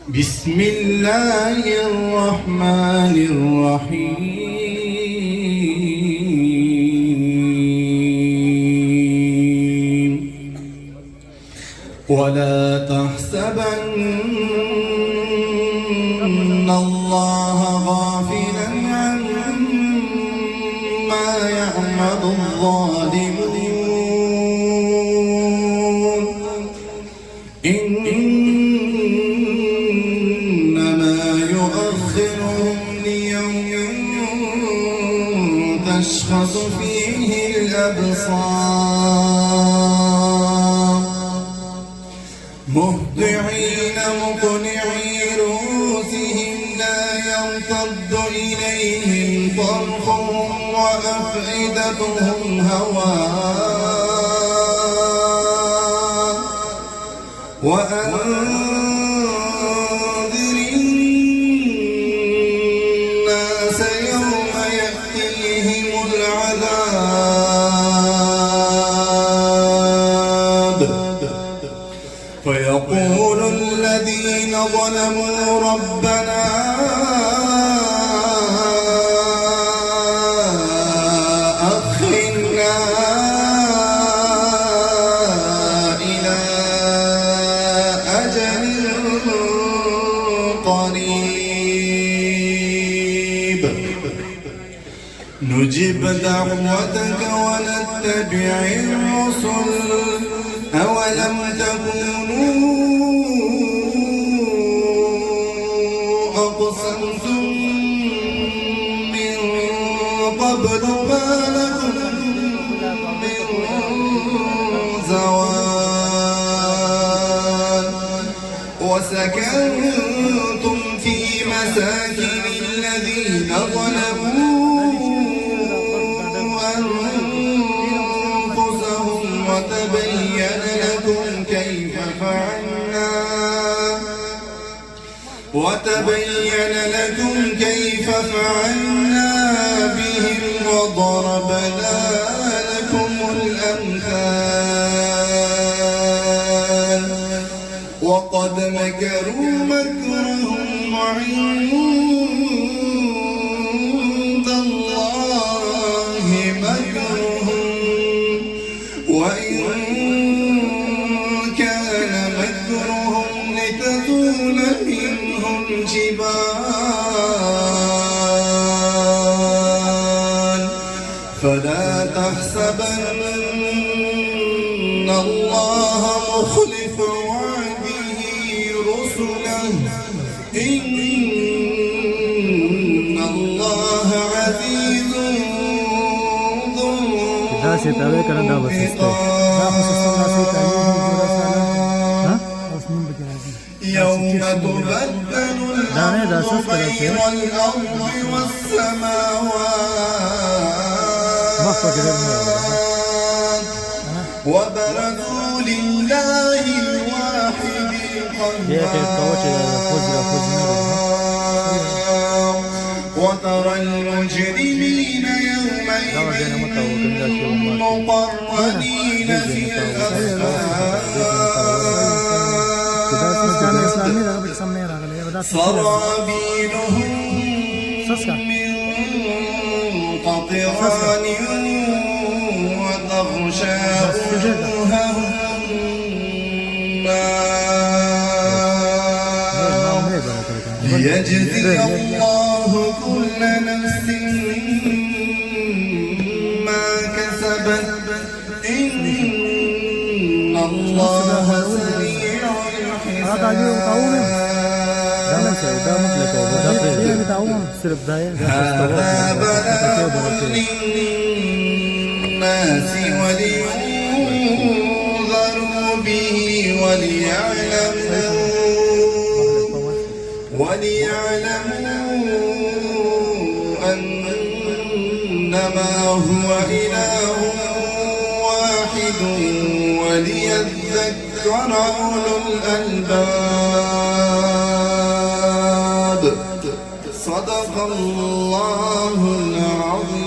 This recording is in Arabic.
بسم الله الرحمن الرحيم ولا تحسبن الله غافلا عما يعمل الظالمون إنما يؤخرهم ليوم تشخص فيه الأبصار مهطعين مقنعي رؤوسهم لا يرتد إليهم طرفهم وأفئدتهم هواء وأنذر الناس يوم يأتيهم العذاب فيقول الذين ظلموا ربنا أخرنا إلى أجل قريب نجب دعوتك ونتبع الرسل أولم تكونوا أقسمتم من قبل ما لكم من زوال وسكنتم في مساكن الذين ظلموا أنفسهم وتبين لكم كيف فعلنا بهم وضربنا لكم الأمثال وقد مكروا مكرهم وعند الله مكرهم وإن كان مكرهم لتزول منهم جبال فلا تحسبن الله مخلف وعده رسله إن الله عزيز ذو يوم تبدل الأرض غير الأرض والسماوات وبرزوا لله الواحد القهار وترى المجرمين يومئذ مقرنين في الأصفاد سرابيلهم من قطران وتغشى وجوههم النار ليجزي الله كل نفس ما كسبت إن الله سريع الحساب هذا بلاغ للناس ولينذروا به وليعلموا أنما هو إله واحد وليذكر أولو الألباب صدق الله العظيم.